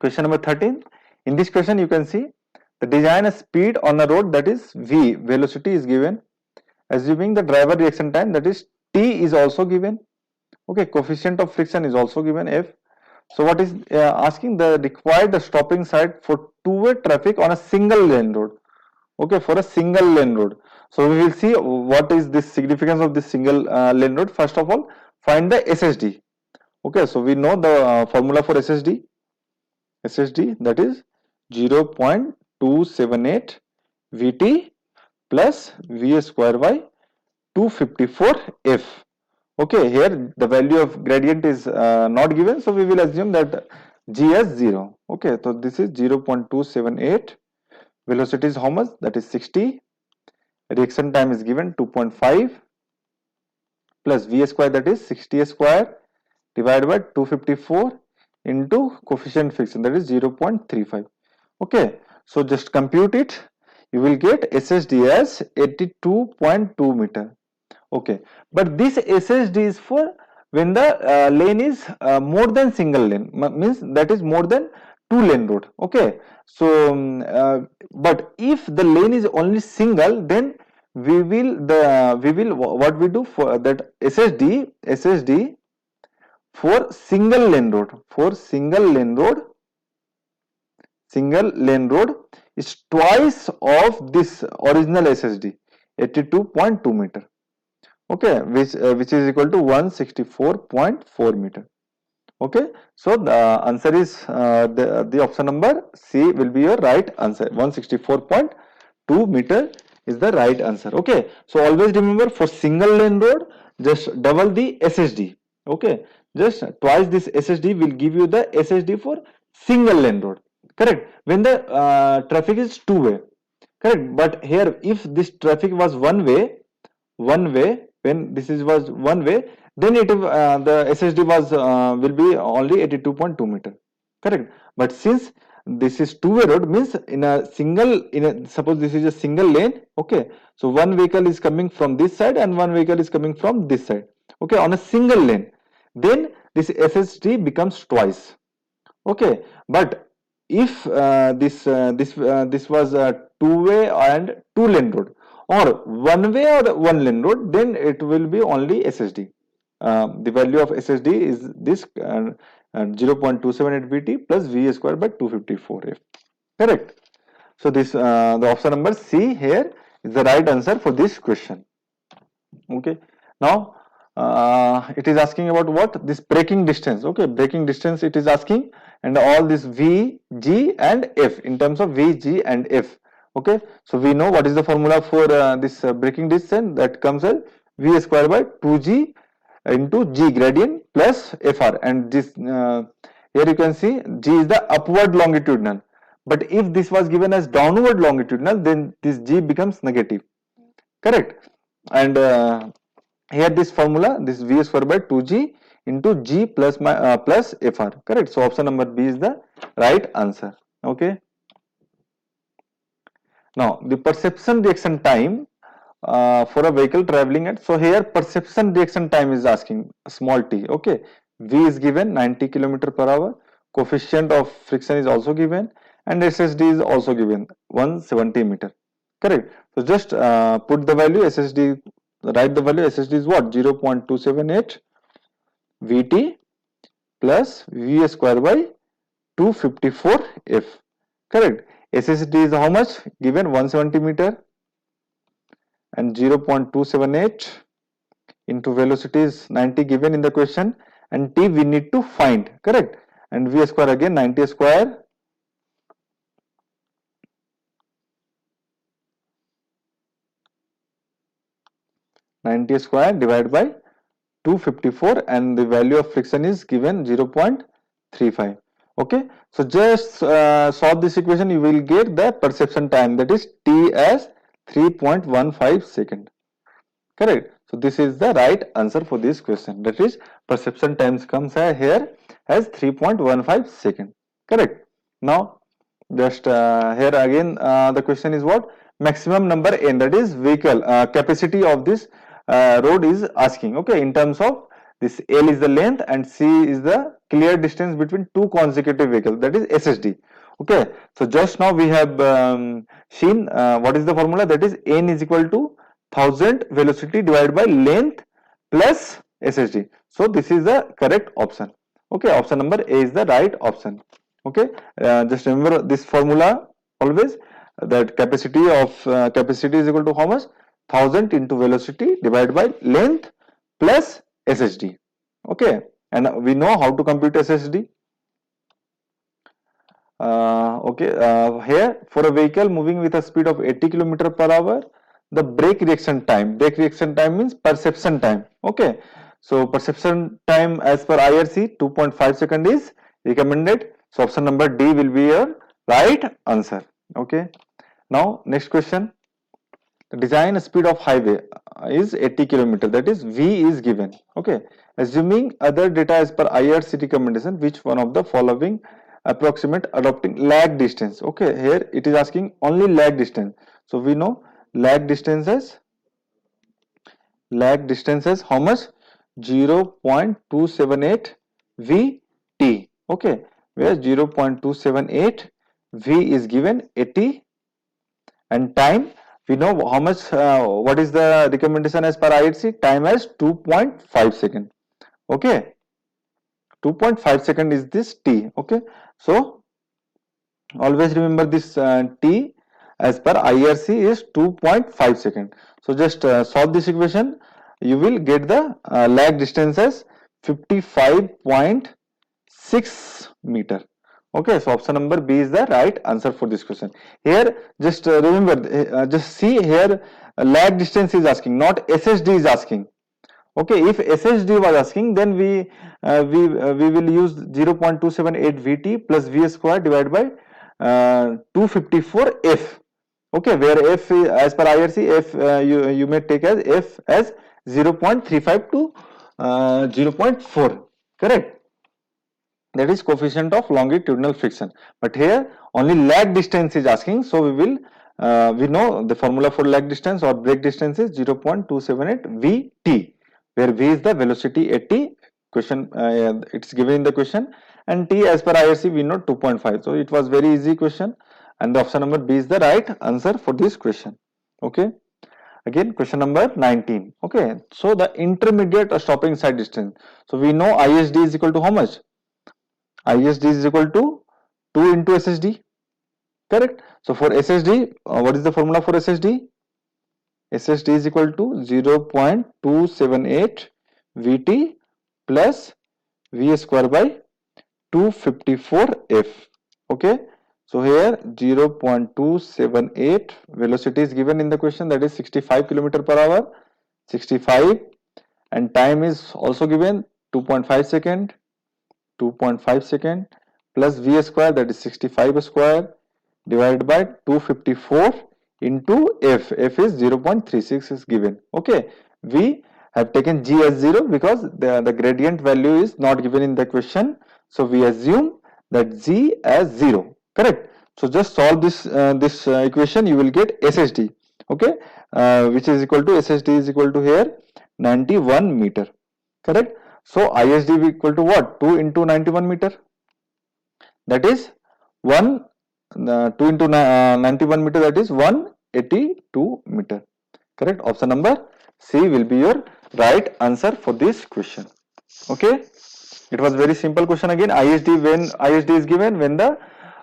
Speaker 1: question number 13. In this question you can see the design a speed on a road, that is V, velocity is given, assuming the driver reaction time, that is T, is also given. Okay, coefficient of friction is also given, F. So what is asking? The required stopping side for two-way traffic on a single lane road. Okay, for a single lane road. So we will see what is the significance of this single lane road. First of all, find the SSD. Okay, so we know the formula for SSD. SSD, that is 0.278 Vt plus V square by 254 F. Okay, here the value of gradient is not given, so we will assume that G as 0. Okay, so this is 0.278. Velocity is how much? That is 60. Reaction time is given 2.5 plus V square, that is 60 square divided by 254 into coefficient friction, that is 0.35. Okay, so just compute it. You will get SSD as 82.2 meter. Okay, but this SSD is for when the lane is more than single lane, means that is more than two lane road. Okay, so but if the lane is only single, then what we do for that SSD for single lane road, single lane road is twice of this original SSD, 82.2 meter. Okay, which is equal to 164.4 meter. Okay, so the answer is the option number C will be your right answer. 164.2 meter is the right answer. Okay, so always remember, for single lane road just double the SSD. Okay, just twice this SSD will give you the SSD for single lane road. Correct, when the traffic is two way. Correct, but here if this traffic was one way, when this was one way, then the SSD was will be only 82.2 meter. Correct, but since this is two-way road, means suppose this is a single lane. Okay, so one vehicle is coming from this side and one vehicle is coming from this side. Okay, on a single lane, then this SSD becomes twice. Okay, but if this was a two-way and two-lane road, or one way or one lane road, then it will be only SSD. The value of SSD is this 0.278 Vt plus V square by 254 F. Correct. So this the option number C here is the right answer for this question. Okay, now it is asking about what? This braking distance. Okay, braking distance it is asking, and all this V, G and F in terms of V, G and F. Okay, so we know what is the formula for this braking distance, that comes as V square by 2G into G gradient plus Fr, and this here you can see G is the upward longitudinal, but if this was given as downward longitudinal, then this G becomes negative, correct? And here this formula, this V square by 2G into G plus plus Fr, correct? So option number B is the right answer. Okay, now the perception reaction time for a vehicle traveling at, so here perception reaction time is asking, small t. Okay, V is given 90 kilometer per hour, coefficient of friction is also given, and SSD is also given 170 meter, correct? So just put the value SSD, write the value. SSD is what? 0.278 Vt plus V square by 254 F, correct? SSD is how much? Given 170 meter, and 0.278 into velocity is 90 given in the question, and T we need to find, correct? And V square again 90 square divided by 254, and the value of friction is given 0.35. Okay, so just solve this equation, you will get the perception time, that is T as 3.15 second, correct? So this is the right answer for this question, that is perception times comes here as 3.15 second, correct? Now just here again the question is what? Maximum number n, that is vehicle capacity of this road is asking. Okay, in terms of this L is the length and C is the clear distance between two consecutive vehicles, that is SSD. Okay, so just now we have seen what is the formula, that is n is equal to 1000 velocity divided by length plus SSD. So this is the correct option. Okay, option number A is the right option. Okay, just remember this formula always, that capacity of capacity is equal to how much? 1000 into velocity divided by length plus SSD. Okay, and we know how to compute SSD. Okay, here for a vehicle moving with a speed of 80 km per hour, the brake reaction time means perception time. Okay, so perception time as per IRC 2.5 second is recommended. So option number D will be your right answer. Okay, now next question. The design speed of highway is 80 km, that is V is given. Okay, assuming other data as per IRC recommendation, which one of the following approximate adopting lag distance? Okay, here it is asking only lag distance. So we know lag distances how much? 0.278 Vt. Okay, where 0.278 V is given 80, and time we know how much, what is the recommendation as per IRC? Time as 2.5 second. Okay, 2.5 second is this T. Okay, so always remember this T as per IRC is 2.5 second. So just solve this equation, you will get the lag distance as 55.6 meter. Okay, so option number B is the right answer for this question. Here just remember, just see here, lag distance is asking, not SSD is asking. Okay, if SSD was asking, then we will use 0.278 Vt plus V square divided by 254 F. Okay, where F is, as per IRC, F you may take as F as 0.35 to 0.4, correct? That is coefficient of longitudinal friction. But here only lag distance is asking, so we will we know the formula for lag distance or brake distance is 0.278 Vt, where V is the velocity at T. Question it's given in the question, and T as per IRC we know 2.5. So it was very easy question, and the option number B is the right answer for this question. Okay. Again, question number 19. Okay, so the intermediate stopping side distance. So we know ISD is equal to how much? ISD is equal to 2 into SSD, correct? So for SSD, what is the formula for SSD? SSD is equal to 0.278 Vt plus V square by 254 F. Okay, so here 0.278 velocity is given in the question, that is 65 kilometer per hour, 65, and time is also given 2.5 second, 2.5 second plus V square, that is 65 square, divided by 254 into F. F is 0.36 is given. Okay, we have taken G as 0 because the gradient value is not given in the question. So we assume that G as 0. Correct. So just solve this equation. You will get SSD. Okay, which is equal to SSD is equal to here 91 meter. Correct. So ISD will equal to what? 2 into 91 meter. That is 1 2 into 91 meter, that is 182 meter. Correct. Option number C will be your right answer for this question. Okay. It was very simple question again. ISD, when ISD is given, when the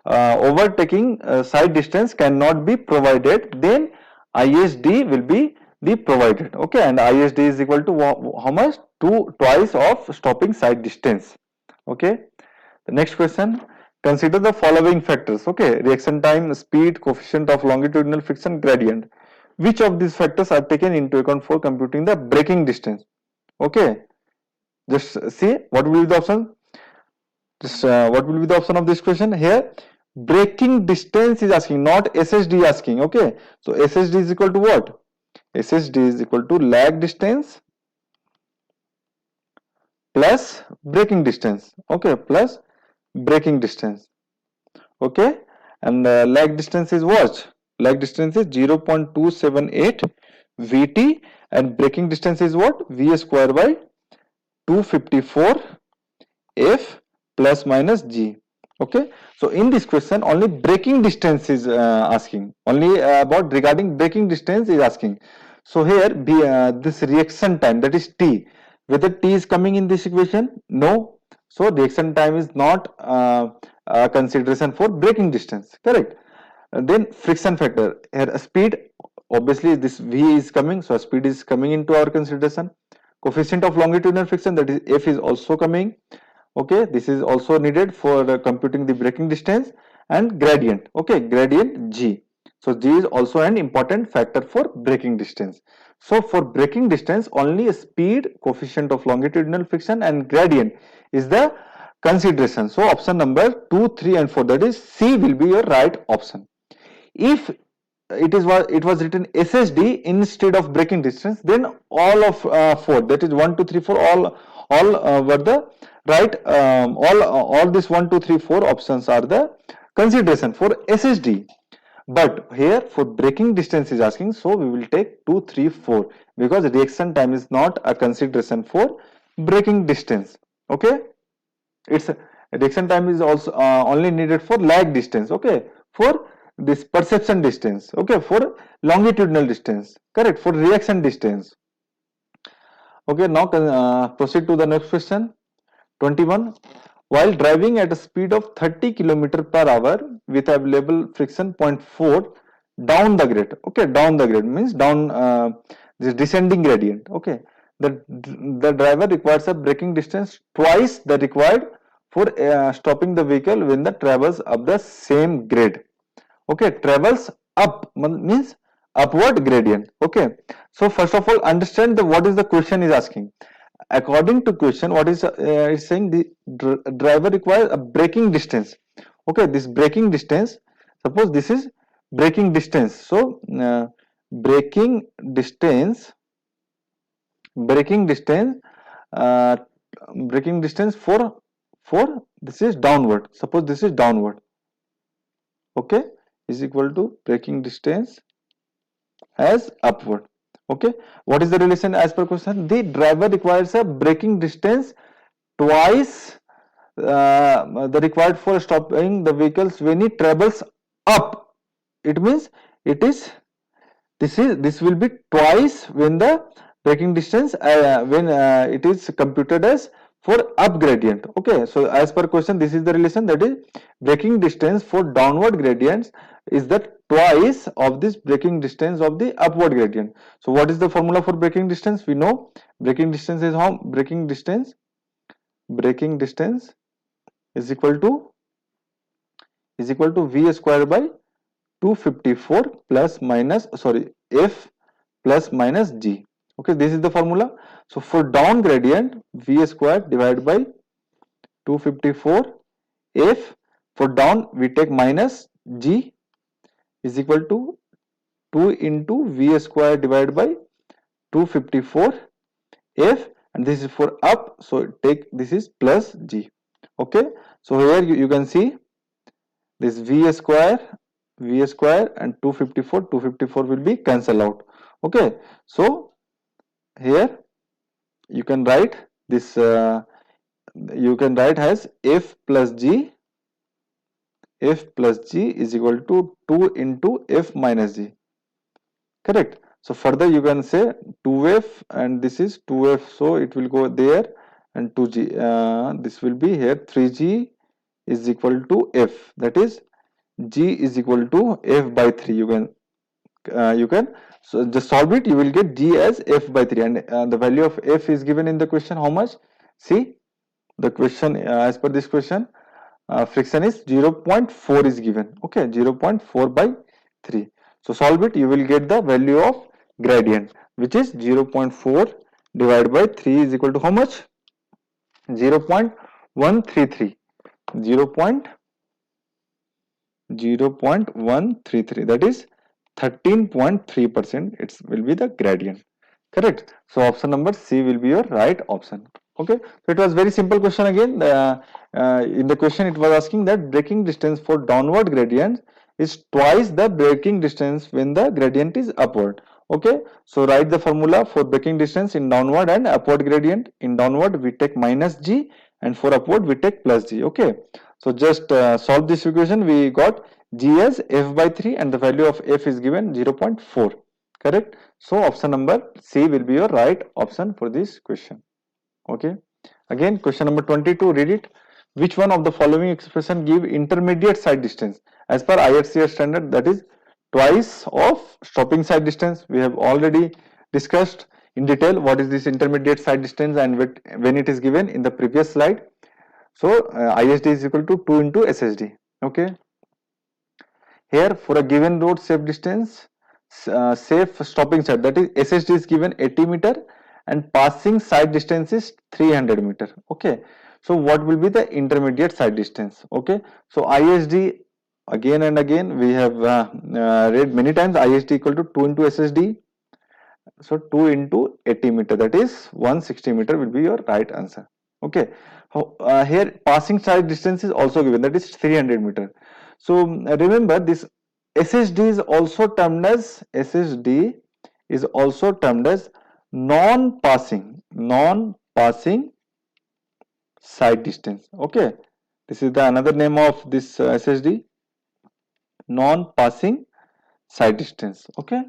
Speaker 1: overtaking side distance cannot be provided, then ISD will be the provided. Okay. And ISD is equal to how much? Twice of stopping side distance. Okay. The next question. Consider the following factors. Okay, reaction time, speed, coefficient of longitudinal friction, gradient. Which of these factors are taken into account for computing the braking distance? Okay, just see what will be the option. Just what will be the option of this question here? Braking distance is asking, not SSD asking. Okay, so SSD is equal to what? SSD is equal to lag distance plus braking distance. Okay, plus braking distance. Okay, and lag distance is what? Lag distance is 0.278 Vt, and braking distance is what? V square by 254 F plus minus G. Okay, so in this question only braking distance is asking, only about regarding braking distance is asking. So here this reaction time, that is T, whether T is coming in this equation? No. So reaction time is not consideration for braking distance. Correct. Then friction factor, here speed, obviously this V is coming, so speed is coming into our consideration. Coefficient of longitudinal friction, that is F, is also coming. Okay, this is also needed for computing the braking distance. And gradient, okay, gradient G. So G is also an important factor for braking distance. So for braking distance, only speed, coefficient of longitudinal friction, and gradient is the consideration. So option number 2, 3, and 4, that is C, will be your right option. If it was written SSD instead of braking distance, then all of 4, that is 1, 2, 3, 4, all were the right. All this 1, 2, 3, 4 options are the consideration for SSD. But here for braking distance is asking, so we will take 2, 3, 4 because reaction time is not a consideration for braking distance. Okay, its reaction time is also only needed for lag distance. Okay, for this perception distance. Okay, for longitudinal distance. Correct, for reaction distance. Okay, now proceed to the next question. 21. While driving at a speed of 30 km per hour with available friction 0.4 down the grade. Okay, down the grade means down this descending gradient. Okay, the driver requires a braking distance twice the required for stopping the vehicle when the travels up the same grade. Okay, travels up means upward gradient. Okay, so first of all understand the what is the question is asking. According to question, what is it's saying, the driver requires a braking distance. Okay, this braking distance, suppose this is braking distance. So braking distance uh, braking distance for this is downward. Suppose this is downward. Okay, is equal to braking distance as upward. Okay, what is the relation as per question? The driver requires a braking distance twice the required for stopping the vehicles when it travels up. It means it is this will be twice when the braking distance when it is computed as for up gradient. Okay, so as per question, this is the relation, that is braking distance for downward gradients is the twice of this braking distance of the upward gradient. So what is the formula for braking distance? We know braking distance is how? Braking distance is equal to v square by 254 plus minus, sorry, f plus minus g. Okay, this is the formula. So for down gradient, v square divided by 254 f, for down we take minus g is equal to 2 into v square divided by 254 f, and this is for up, so take this is plus g. Okay, so here you can see this v square and 254 will be cancelled out. Okay, so here you can write this, you can write as f plus g is equal to 2 into f minus g, correct. So further you can say 2f and this is 2f, so it will go there, and 2g, this will be here 3g is equal to f, that is g is equal to f by 3. You can so just solve it, you will get g as f by 3, and the value of f is given in the question. How much? See the question, as per this question, friction is 0.4 is given. Okay, 0.4 by 3. So solve it, you will get the value of gradient, which is 0.4 divided by 3 is equal to how much? 0.133. 0.133, that is 13.3%. It will be the gradient, correct. So option number C will be your right option. Okay, so it was very simple question again. In the question it was asking that braking distance for downward gradient is twice the braking distance when the gradient is upward. Okay, so write the formula for braking distance in downward and upward gradient. In downward we take minus g, and for upward we take plus g. Okay, so just solve this equation. We got g as f by 3 and the value of f is given 0.4, correct. So option number C will be your right option for this question. Okay, again question number 22, read it. Which one of the following expression give intermediate side distance as per IRCS standard, that is twice of stopping side distance? We have already discussed in detail what is this intermediate side distance and when it is given in the previous slide. So ISD is equal to 2 into SSD. Okay, here for a given road safe distance, safe stopping side, that is SSD is given 80 meter and passing side distance is 300 meter. Okay, so what will be the intermediate side distance? Okay, so ISD, again and again we have read many times, ISD equal to 2 into SSD. So 2 into 80 meter, that is 160 meter will be your right answer. Okay, here passing side distance is also given, that is 300 meter. So remember this SSD is also termed as non-passing side distance. Okay, this is the another name of this SSD, non-passing side distance. Okay,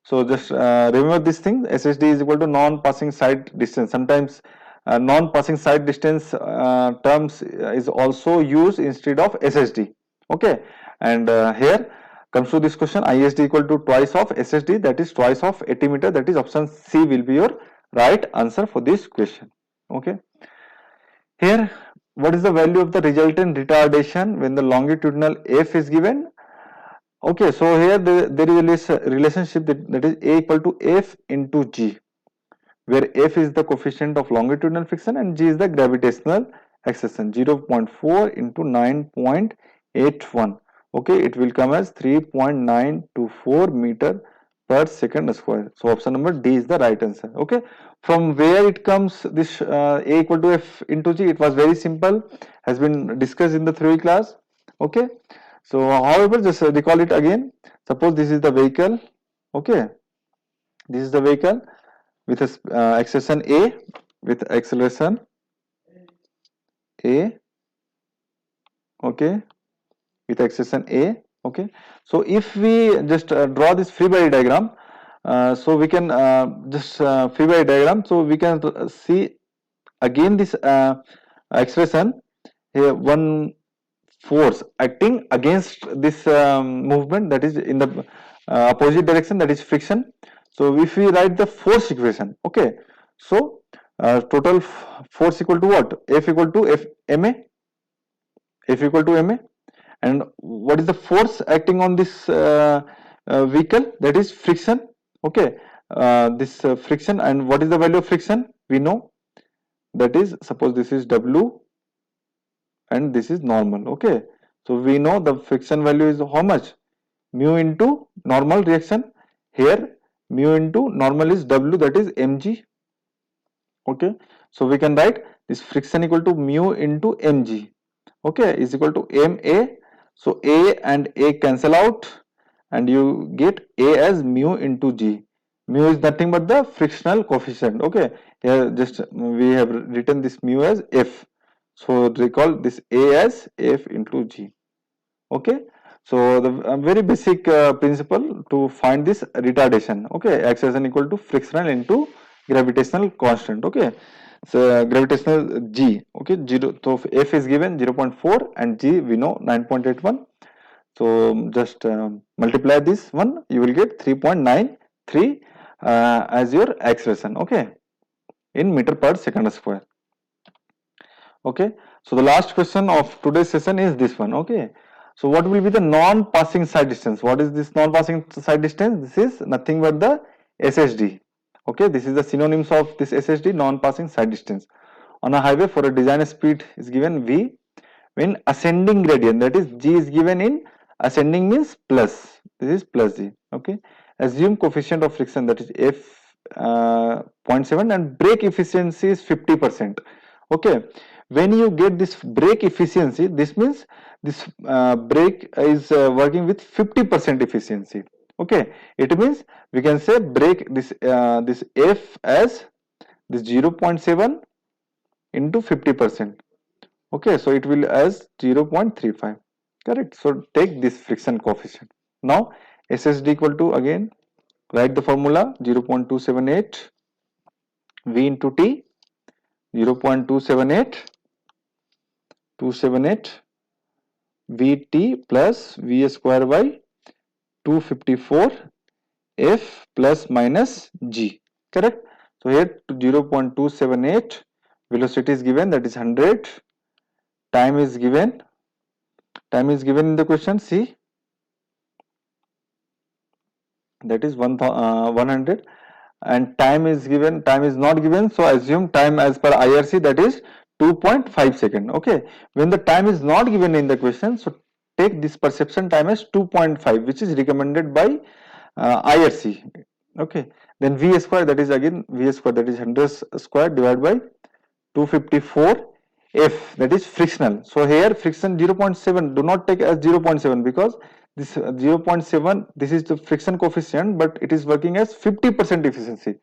Speaker 1: so just remember this thing, SSD is equal to non-passing side distance. Sometimes non-passing side distance terms is also used instead of SSD. Okay, and here comes to this question, ISD equal to twice of SSD, that is twice of 80 meter, that is option C will be your right answer for this question. Okay, here what is the value of the resultant retardation when the longitudinal F is given? Okay, so here there is a relationship that is A equal to F into G, where F is the coefficient of longitudinal friction and G is the gravitational acceleration. 0.4 into 9.81. Okay, it will come as 3.924 meter per second square. So option number D is the right answer. Okay, from where it comes this A equal to F into G, it was very simple, has been discussed in the theory class. Okay, so however, just recall it again. Suppose this is the vehicle. Okay, this is the vehicle with a acceleration A, with acceleration A. Okay, with acceleration A. Okay, so if we just draw this free body diagram, so we can just free body diagram, so we can see again this acceleration here, one force acting against this movement, that is in the opposite direction, that is friction. So if we write the force equation, okay, so total force equal to what? F equal to F ma, F equal to ma, and what is the force acting on this vehicle? That is friction. Okay, this friction, and what is the value of friction? We know that is, suppose this is W and this is normal. Okay, so we know the friction value is how much? Mu into normal reaction. Here mu into normal is W, that is mg. Okay, so we can write this friction equal to mu into mg. Okay, is equal to ma. So a and a cancel out, and you get a as mu into g. Mu is nothing but the frictional coefficient. Okay, here just we have written this mu as f. So recall this a as f into g. Okay, so the very basic principle to find this retardation. Okay, acceleration equal to frictional into gravitational constant. Okay, so gravitational g. Okay, 0, so f is given 0.4 and g we know 9.81. So just multiply this one, you will get 3.93 as your acceleration. Okay, in meter per second square. Okay, so the last question of today's session is this one. Okay, so what will be the non-passing side distance? What is this non-passing side distance? This is nothing but the SSD. Okay, this is the synonyms of this SSD, non-passing side distance. On a highway, for a design speed is given V, when ascending gradient, that is G is given in ascending means plus, this is plus G. Okay, assume coefficient of friction, that is F 0.7, and brake efficiency is 50%. Okay, when you get this brake efficiency, this means this brake is working with 50% efficiency. Okay, it means we can say brake this this F as this 0.7 into 50%. Okay, so it will as 0.35. Correct. So take this friction coefficient. Now SSD equal to, again write the formula, 0.278 V into T, 0.278 Vt plus V square by 254 F plus minus G. Correct. So here 0.278 velocity is given, that is 100. Time is given in the question, see, that is 100, and time is given, time is not given, so assume time as per IRC, that is 2.5 second. Okay, when the time is not given in the question, so take this perception time as 2.5, which is recommended by IRC. Okay, then V square, that is again V square, that is 100 square divided by 254 F, that is frictional. So here friction 0.7, do not take as 0.7 because this 0.7, this is the friction coefficient, but it is working as 50% efficiency.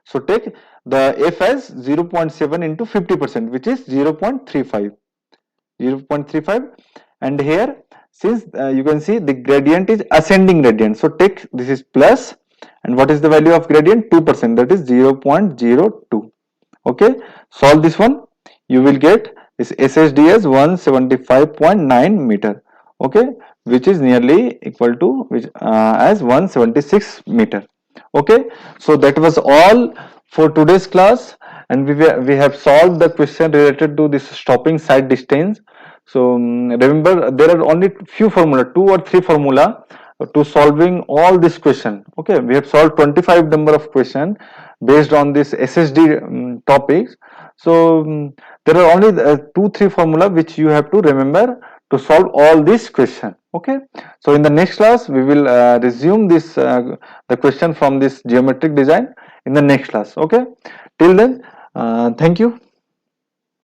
Speaker 1: So take the F as 0.7 into 50%, which is 0.35. 0.35, and here since you can see the gradient is ascending gradient, so take this is plus, and what is the value of gradient? 2%, that is 0.02. Okay, solve this one, you will get this SSD as 175.9 meter. Okay, which is nearly equal to which as 176 meter. Okay, so that was all for today's class, and we have solved the question related to this stopping side distance. So remember, there are only few formula, 2 or 3 formula to solving all this question. Okay, we have solved 25 number of question based on this SSD topics. So there are only 2-3 formula which you have to remember to solve all this question. Okay, so in the next class we will resume this the question from this geometric design in the next class. Okay, till then, thank you.